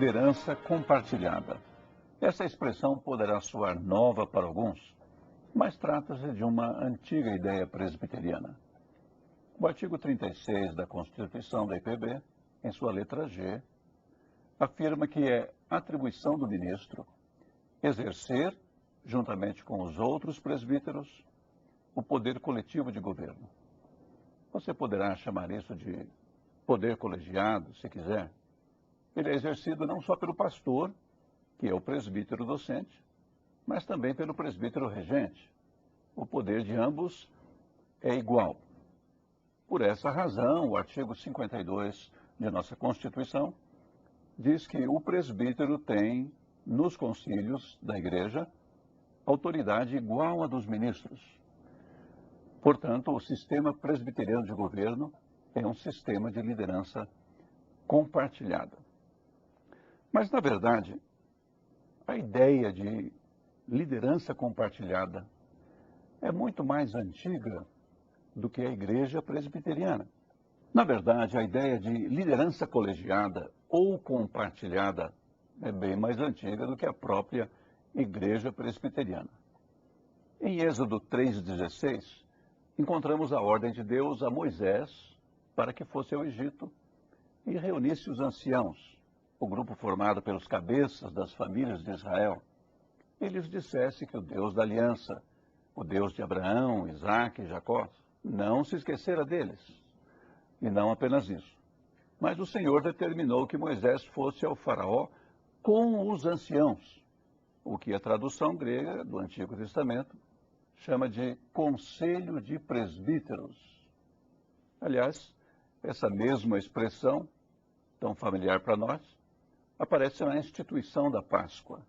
liderança compartilhada. Essa expressão poderá soar nova para alguns, mas trata-se de uma antiga ideia presbiteriana. O artigo 36 da Constituição da IPB, em sua letra G, afirma que é atribuição do ministro exercer, juntamente com os outros presbíteros, o poder coletivo de governo. Você poderá chamar isso de poder colegiado, se quiser. Ele é exercido não só pelo pastor, que é o presbítero docente, mas também pelo presbítero regente. O poder de ambos é igual. Por essa razão, o artigo 52 de nossa Constituição diz que o presbítero tem, nos concílios da Igreja, autoridade igual à dos ministros. Portanto, o sistema presbiteriano de governo é um sistema de liderança compartilhada. Mas, na verdade, a ideia de liderança compartilhada é muito mais antiga do que a Igreja presbiteriana. Na verdade, a ideia de liderança colegiada ou compartilhada é bem mais antiga do que a própria Igreja presbiteriana. Em Êxodo 3,16, encontramos a ordem de Deus a Moisés para que fosse ao Egito e reunisse os anciãos, o grupo formado pelos cabeças das famílias de Israel, e lhes dissesse que o Deus da aliança, o Deus de Abraão, Isaque e Jacó, não se esquecera deles. E não apenas isso. Mas o Senhor determinou que Moisés fosse ao faraó com os anciãos, o que a tradução grega do Antigo Testamento chama de conselho de presbíteros. Aliás, essa mesma expressão, tão familiar para nós, aparece na instituição da Páscoa.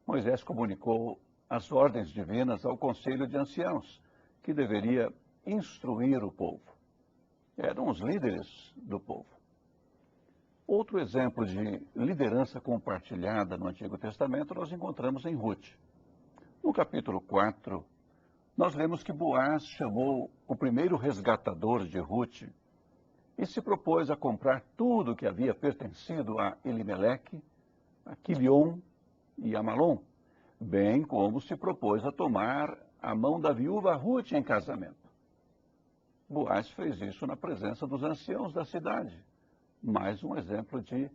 Moisés comunicou as ordens divinas ao conselho de anciãos, que deveria instruir o povo. Eram os líderes do povo. Outro exemplo de liderança compartilhada no Antigo Testamento nós encontramos em Ruth. No capítulo 4, nós lemos que Boaz chamou o primeiro resgatador de Ruth e se propôs a comprar tudo que havia pertencido a Elimeleque, a Quilion e a Malom, bem como se propôs a tomar a mão da viúva Ruth em casamento. Boaz fez isso na presença dos anciãos da cidade. Mais um exemplo de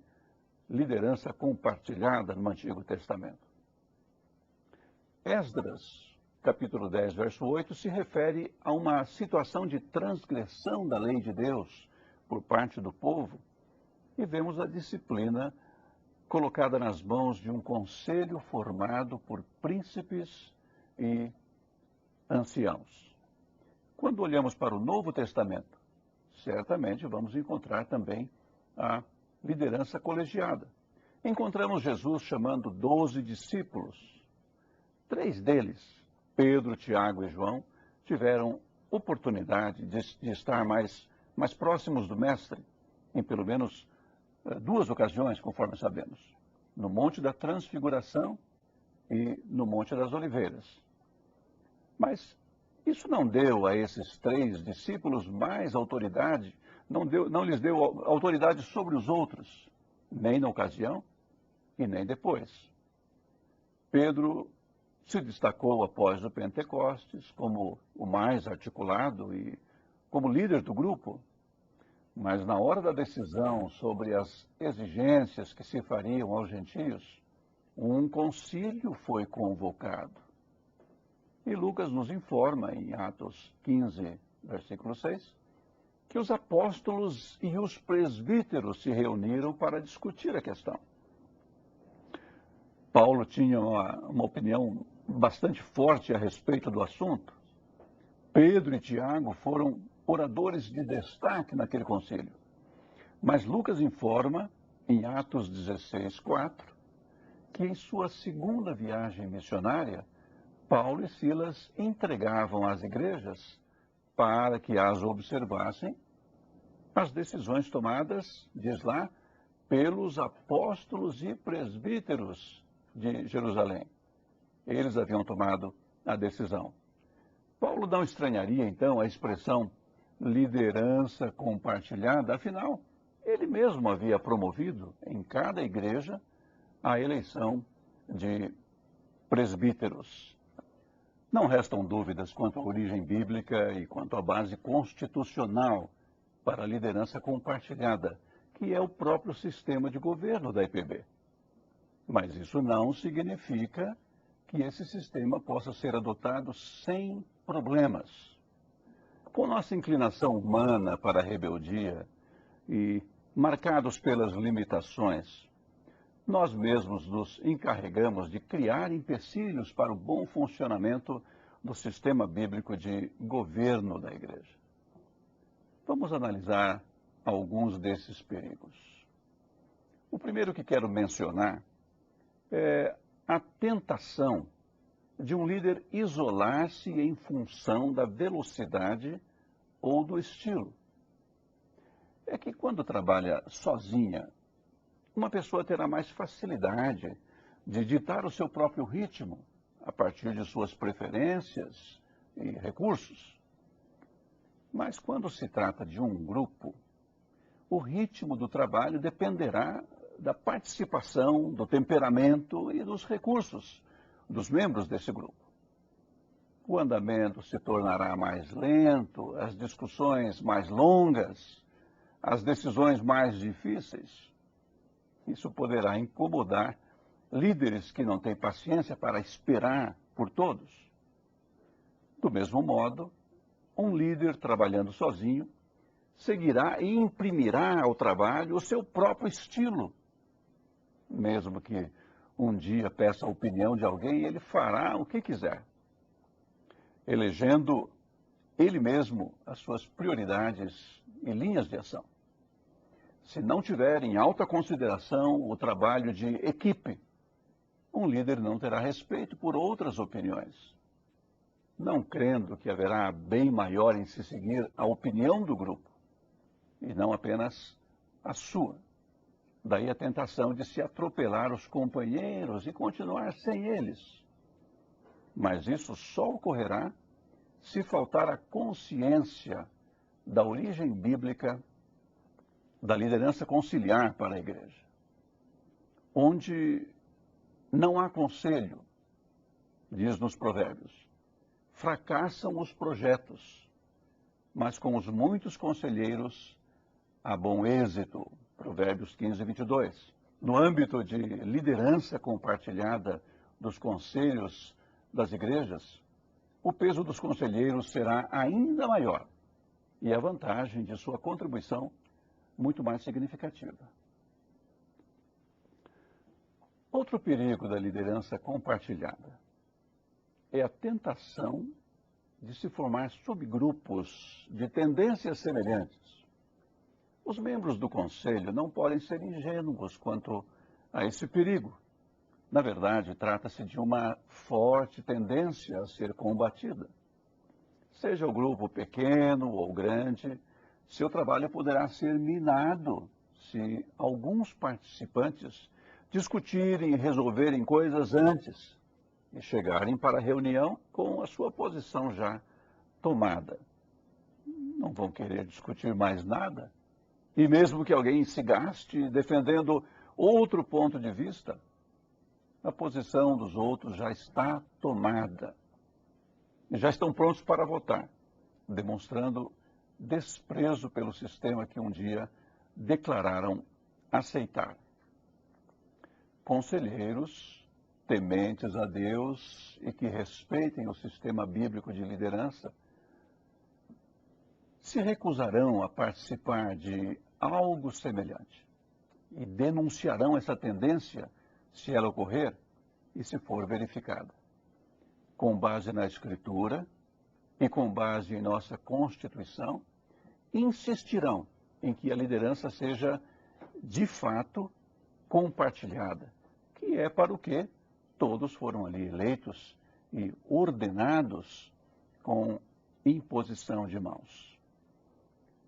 liderança compartilhada no Antigo Testamento. Esdras, capítulo 10, verso 8, se refere a uma situação de transgressão da lei de Deus por parte do povo, e vemos a disciplina colocada nas mãos de um conselho formado por príncipes e anciãos. Quando olhamos para o Novo Testamento, certamente vamos encontrar também a liderança colegiada. Encontramos Jesus chamando 12 discípulos. 3 deles, Pedro, Tiago e João, tiveram oportunidade de estar mais próximos do Mestre, em pelo menos 2 ocasiões, conforme sabemos, no Monte da Transfiguração e no Monte das Oliveiras. Mas isso não deu a esses 3 discípulos mais autoridade, não lhes deu autoridade sobre os outros, nem na ocasião e nem depois. Pedro se destacou após o Pentecostes como o mais articulado e como líder do grupo, mas na hora da decisão sobre as exigências que se fariam aos gentios, um concílio foi convocado. E Lucas nos informa, em Atos 15, versículo 6, que os apóstolos e os presbíteros se reuniram para discutir a questão. Paulo tinha uma opinião bastante forte a respeito do assunto. Pedro e Tiago foram oradores de destaque naquele concílio. Mas Lucas informa, em Atos 16, 4, que em sua segunda viagem missionária, Paulo e Silas entregavam às igrejas para que as observassem as decisões tomadas, diz lá, pelos apóstolos e presbíteros de Jerusalém. Eles haviam tomado a decisão. Paulo não estranharia, então, a expressão liderança compartilhada, afinal, ele mesmo havia promovido em cada igreja a eleição de presbíteros. Não restam dúvidas quanto à origem bíblica e quanto à base constitucional para a liderança compartilhada, que é o próprio sistema de governo da IPB. Mas isso não significa que esse sistema possa ser adotado sem problemas. Com nossa inclinação humana para a rebeldia e marcados pelas limitações, nós mesmos nos encarregamos de criar empecilhos para o bom funcionamento do sistema bíblico de governo da igreja. Vamos analisar alguns desses perigos. O primeiro que quero mencionar é a tentação de um líder isolar-se em função da velocidade ou do estilo. É que quando trabalha sozinha, uma pessoa terá mais facilidade de ditar o seu próprio ritmo a partir de suas preferências e recursos. Mas quando se trata de um grupo, o ritmo do trabalho dependerá da participação, do temperamento e dos recursos dos membros desse grupo. O andamento se tornará mais lento, as discussões mais longas, as decisões mais difíceis. Isso poderá incomodar líderes que não têm paciência para esperar por todos. Do mesmo modo, um líder trabalhando sozinho seguirá e imprimirá ao trabalho o seu próprio estilo. Mesmo que um dia peça a opinião de alguém, ele fará o que quiser, elegendo ele mesmo as suas prioridades e linhas de ação. Se não tiver em alta consideração o trabalho de equipe, um líder não terá respeito por outras opiniões. Não crendo que haverá bem maior em se seguir a opinião do grupo, e não apenas a sua. Daí a tentação de se atropelar os companheiros e continuar sem eles. Mas isso só ocorrerá se faltar a consciência da origem bíblica da liderança conciliar para a igreja, onde não há conselho, diz nos Provérbios, fracassam os projetos, mas com os muitos conselheiros há bom êxito, Provérbios 15, 22. No âmbito de liderança compartilhada dos conselhos das igrejas, o peso dos conselheiros será ainda maior e a vantagem de sua contribuição muito mais significativa. Outro perigo da liderança compartilhada é a tentação de se formar subgrupos de tendências semelhantes. Os membros do conselho não podem ser ingênuos quanto a esse perigo. Na verdade, trata-se de uma forte tendência a ser combatida. Seja o grupo pequeno ou grande, seu trabalho poderá ser minado se alguns participantes discutirem e resolverem coisas antes e chegarem para a reunião com a sua posição já tomada. Não vão querer discutir mais nada. E mesmo que alguém se gaste defendendo outro ponto de vista, a posição dos outros já está tomada. E já estão prontos para votar, demonstrando desprezo pelo sistema que um dia declararam aceitar. Conselheiros tementes a Deus e que respeitem o sistema bíblico de liderança se recusarão a participar de algo semelhante e denunciarão essa tendência se ela ocorrer e se for verificada. Com base na Escritura e com base em nossa Constituição, insistirão em que a liderança seja, de fato, compartilhada, que é para o que todos foram ali eleitos e ordenados com imposição de mãos.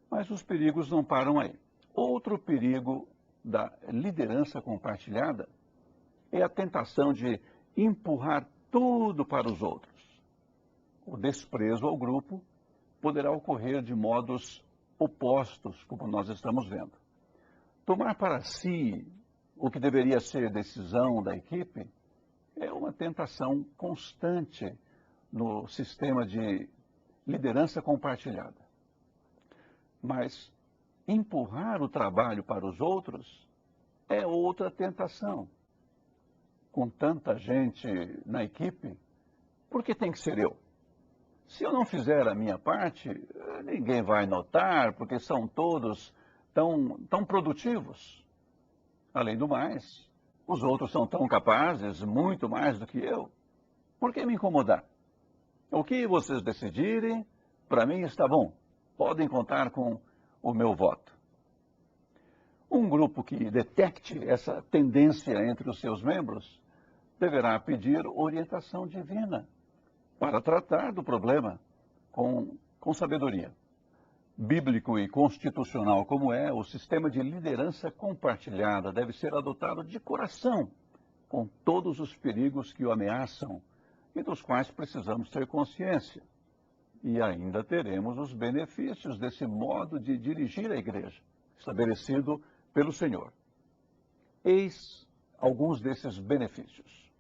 Mas os perigos não param aí. Outro perigo da liderança compartilhada é a tentação de empurrar tudo para os outros. O desprezo ao grupo poderá ocorrer de modos opostos, como nós estamos vendo. Tomar para si o que deveria ser decisão da equipe é uma tentação constante no sistema de liderança compartilhada. Mas empurrar o trabalho para os outros é outra tentação. Com tanta gente na equipe, por que tem que ser eu? Se eu não fizer a minha parte, ninguém vai notar, porque são todos tão produtivos. Além do mais, os outros são tão capazes, muito mais do que eu. Por que me incomodar? O que vocês decidirem, para mim está bom. Podem contar com o meu voto. Um grupo que detecte essa tendência entre os seus membros deverá pedir orientação divina para tratar do problema com sabedoria. Bíblico e constitucional como é, o sistema de liderança compartilhada deve ser adotado de coração, com todos os perigos que o ameaçam e dos quais precisamos ter consciência. E ainda teremos os benefícios desse modo de dirigir a igreja, estabelecido pelo Senhor. Eis alguns desses benefícios.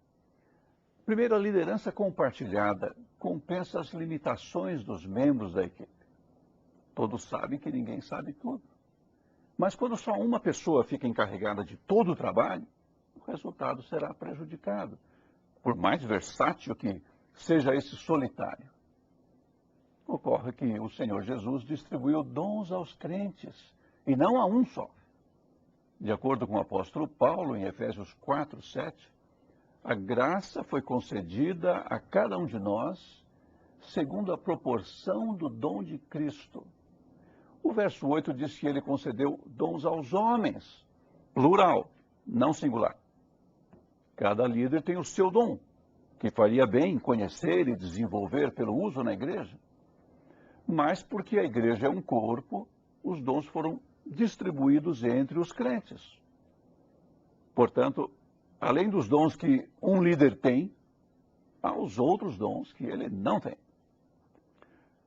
Primeiro, a liderança compartilhada compensa as limitações dos membros da equipe. Todos sabem que ninguém sabe tudo. Mas quando só uma pessoa fica encarregada de todo o trabalho, o resultado será prejudicado, por mais versátil que seja esse solitário. Ocorre que o Senhor Jesus distribuiu dons aos crentes, e não a um só. De acordo com o apóstolo Paulo, em Efésios 4, 7, a graça foi concedida a cada um de nós, segundo a proporção do dom de Cristo. O verso 8 diz que ele concedeu dons aos homens, plural, não singular. Cada líder tem o seu dom, que faria bem conhecer e desenvolver pelo uso na igreja. Mas porque a igreja é um corpo, os dons foram distribuídos entre os crentes. Portanto, além dos dons que um líder tem, há os outros dons que ele não tem.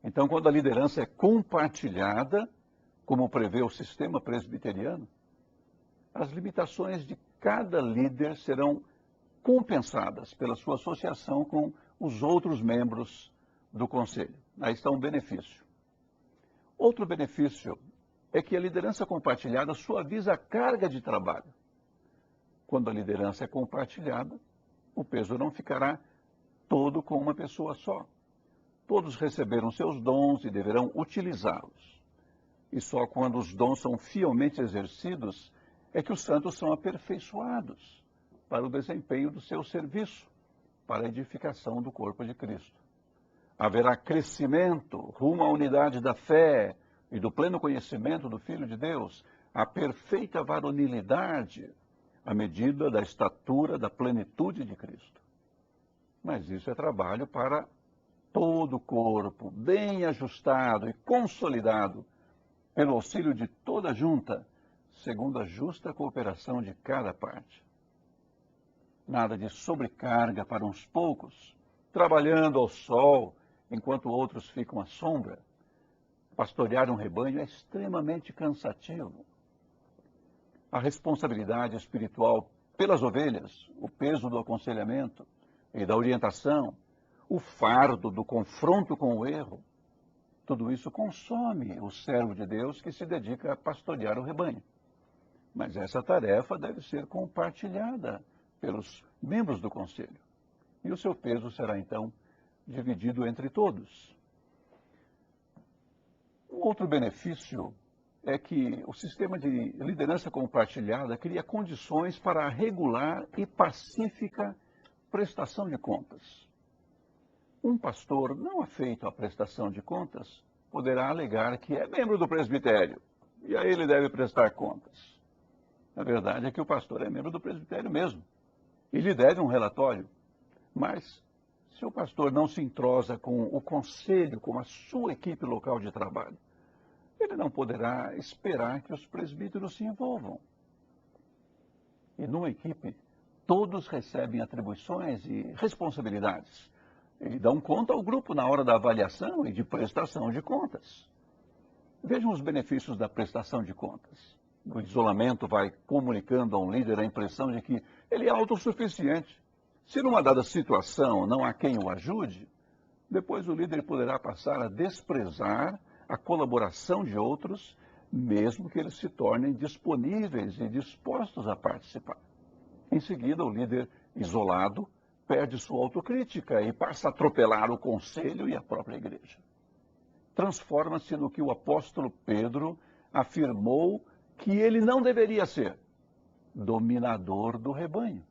Então, quando a liderança é compartilhada, como prevê o sistema presbiteriano, as limitações de cada líder serão compensadas pela sua associação com os outros membros do conselho. Aí está um benefício. Outro benefício é que a liderança compartilhada suaviza a carga de trabalho. Quando a liderança é compartilhada, o peso não ficará todo com uma pessoa só. Todos receberam seus dons e deverão utilizá-los. E só quando os dons são fielmente exercidos é que os santos são aperfeiçoados para o desempenho do seu serviço, para a edificação do corpo de Cristo. Haverá crescimento rumo à unidade da fé e do pleno conhecimento do Filho de Deus, a perfeita varonilidade, à medida da estatura da plenitude de Cristo. Mas isso é trabalho para todo o corpo, bem ajustado e consolidado, pelo auxílio de toda a junta, segundo a justa cooperação de cada parte. Nada de sobrecarga para uns poucos, trabalhando ao sol, enquanto outros ficam à sombra. Pastorear um rebanho é extremamente cansativo. A responsabilidade espiritual pelas ovelhas, o peso do aconselhamento e da orientação, o fardo do confronto com o erro, tudo isso consome o servo de Deus que se dedica a pastorear o rebanho. Mas essa tarefa deve ser compartilhada pelos membros do conselho. E o seu peso será, então, dividido entre todos. Um outro benefício é que o sistema de liderança compartilhada cria condições para a regular e pacífica prestação de contas. Um pastor não afeito à prestação de contas poderá alegar que é membro do presbitério e a ele deve prestar contas. A verdade é que o pastor é membro do presbitério mesmo e lhe deve um relatório. Mas, se o pastor não se entrosa com o conselho, com a sua equipe local de trabalho, ele não poderá esperar que os presbíteros se envolvam. E numa equipe, todos recebem atribuições e responsabilidades e dão conta ao grupo na hora da avaliação e de prestação de contas. Vejam os benefícios da prestação de contas. O isolamento vai comunicando a um líder a impressão de que ele é autossuficiente. Se numa dada situação não há quem o ajude, depois o líder poderá passar a desprezar a colaboração de outros, mesmo que eles se tornem disponíveis e dispostos a participar. Em seguida, o líder isolado perde sua autocrítica e passa a atropelar o conselho e a própria igreja. Transforma-se no que o apóstolo Pedro afirmou que ele não deveria ser: dominador do rebanho.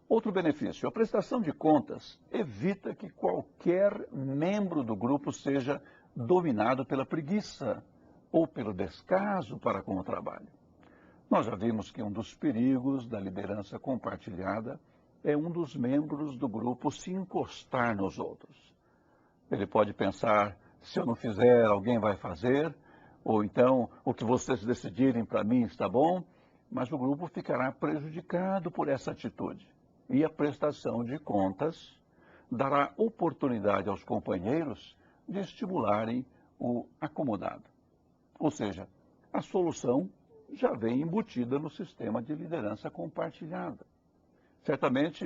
Outro benefício: a prestação de contas evita que qualquer membro do grupo seja dominado pela preguiça ou pelo descaso para com o trabalho. Nós já vimos que um dos perigos da liderança compartilhada é um dos membros do grupo se encostar nos outros. Ele pode pensar: se eu não fizer, alguém vai fazer, ou então, o que vocês decidirem para mim está bom, mas o grupo ficará prejudicado por essa atitude. E a prestação de contas dará oportunidade aos companheiros de estimularem o acomodado. Ou seja, a solução já vem embutida no sistema de liderança compartilhada. Certamente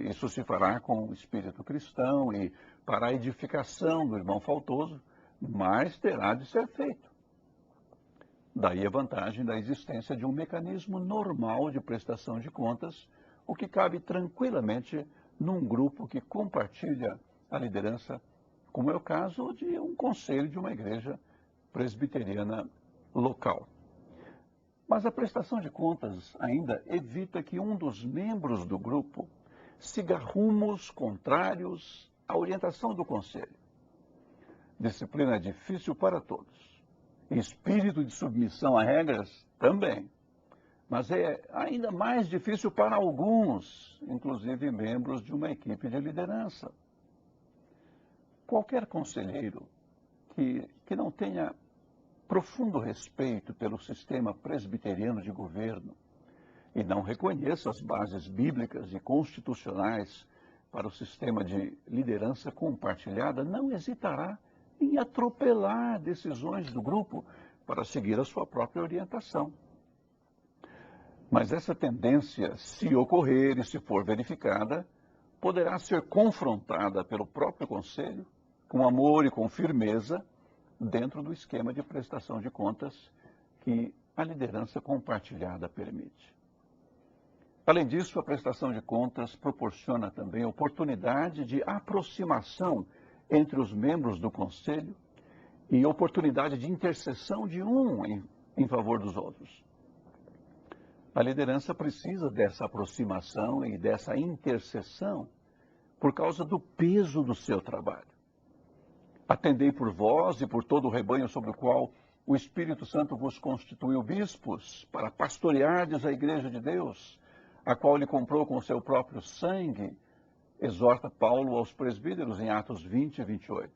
isso se fará com o espírito cristão e para a edificação do irmão faltoso, mas terá de ser feito. Daí a vantagem da existência de um mecanismo normal de prestação de contas, o que cabe tranquilamente num grupo que compartilha a liderança, como é o caso de um conselho de uma igreja presbiteriana local. Mas a prestação de contas ainda evita que um dos membros do grupo siga rumos contrários à orientação do conselho. Disciplina é difícil para todos. Espírito de submissão a regras também. Mas é ainda mais difícil para alguns, inclusive membros de uma equipe de liderança. Qualquer conselheiro que não tenha profundo respeito pelo sistema presbiteriano de governo e não reconheça as bases bíblicas e constitucionais para o sistema de liderança compartilhada, não hesitará em atropelar decisões do grupo para seguir a sua própria orientação. Mas essa tendência, se ocorrer e se for verificada, poderá ser confrontada pelo próprio conselho, com amor e com firmeza, dentro do esquema de prestação de contas que a liderança compartilhada permite. Além disso, a prestação de contas proporciona também oportunidade de aproximação entre os membros do conselho e oportunidade de intercessão de um em favor dos outros. A liderança precisa dessa aproximação e dessa intercessão por causa do peso do seu trabalho. Atendei por vós e por todo o rebanho sobre o qual o Espírito Santo vos constituiu bispos, para pastoreardes a igreja de Deus, a qual lhe comprou com o seu próprio sangue, exorta Paulo aos presbíteros em Atos 20 e 28.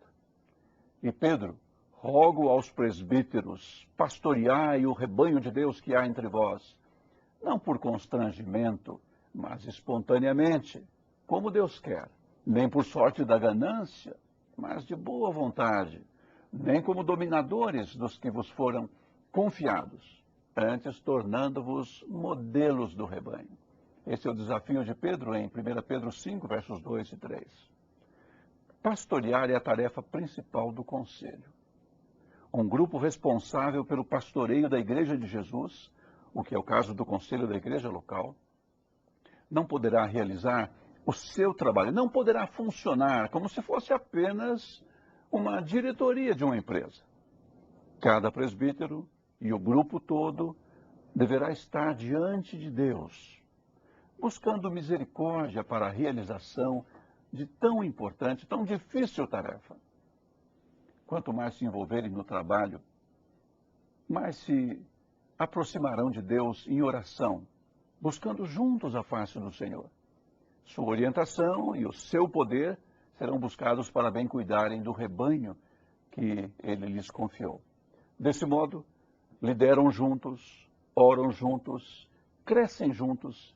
E Pedro: rogo aos presbíteros, pastoreai o rebanho de Deus que há entre vós, não por constrangimento, mas espontaneamente, como Deus quer, nem por sorte da ganância, mas de boa vontade, nem como dominadores dos que vos foram confiados, antes tornando-vos modelos do rebanho. Esse é o desafio de Pedro em 1 Pedro 5, versos 2 e 3. Pastorear é a tarefa principal do conselho. Um grupo responsável pelo pastoreio da Igreja de Jesus, o que é o caso do conselho da igreja local, não poderá realizar o seu trabalho, não poderá funcionar como se fosse apenas uma diretoria de uma empresa. Cada presbítero e o grupo todo deverá estar diante de Deus, buscando misericórdia para a realização de tão importante, tão difícil tarefa. Quanto mais se envolverem no trabalho, mais se aproximarão de Deus em oração, buscando juntos a face do Senhor. Sua orientação e o seu poder serão buscados para bem cuidarem do rebanho que ele lhes confiou. Desse modo, lideram juntos, oram juntos, crescem juntos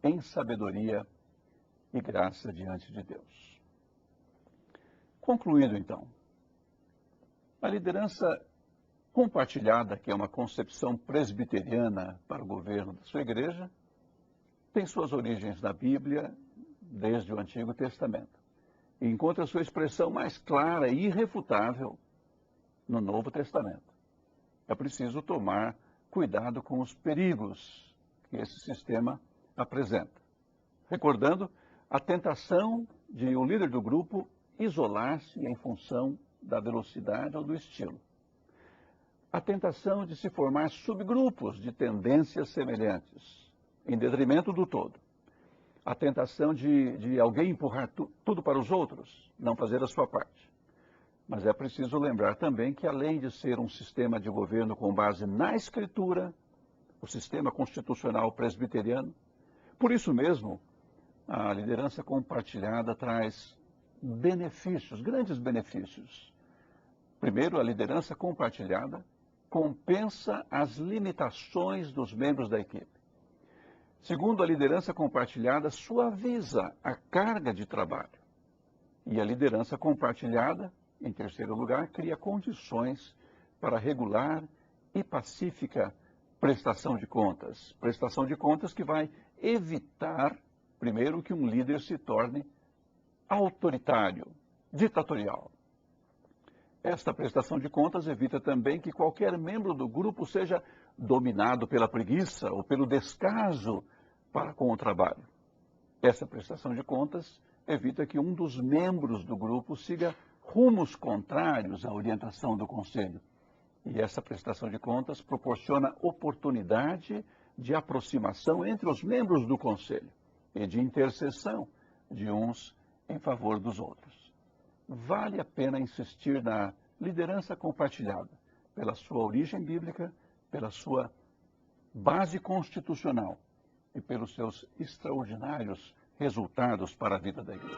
em sabedoria e graça diante de Deus. Concluindo, então, a liderança compartilhada, que é uma concepção presbiteriana para o governo da sua igreja, tem suas origens na Bíblia desde o Antigo Testamento e encontra sua expressão mais clara e irrefutável no Novo Testamento. É preciso tomar cuidado com os perigos que esse sistema apresenta. Recordando a tentação de o líder do grupo isolar-se em função da velocidade ou do estilo. A tentação de se formar subgrupos de tendências semelhantes, em detrimento do todo. A tentação de alguém empurrar tudo para os outros, não fazer a sua parte. Mas é preciso lembrar também que, além de ser um sistema de governo com base na Escritura, o sistema constitucional presbiteriano, por isso mesmo, a liderança compartilhada traz benefícios, grandes benefícios. Primeiro, a liderança compartilhada compensa as limitações dos membros da equipe. Segundo, a liderança compartilhada suaviza a carga de trabalho. E a liderança compartilhada, em terceiro lugar, cria condições para regular e pacífica prestação de contas. Prestação de contas que vai evitar, primeiro, que um líder se torne autoritário, ditatorial. Esta prestação de contas evita também que qualquer membro do grupo seja dominado pela preguiça ou pelo descaso para com o trabalho. Essa prestação de contas evita que um dos membros do grupo siga rumos contrários à orientação do conselho. E essa prestação de contas proporciona oportunidade de aproximação entre os membros do conselho e de intercessão de uns em favor dos outros. Vale a pena insistir na liderança compartilhada, pela sua origem bíblica, pela sua base constitucional e pelos seus extraordinários resultados para a vida da igreja.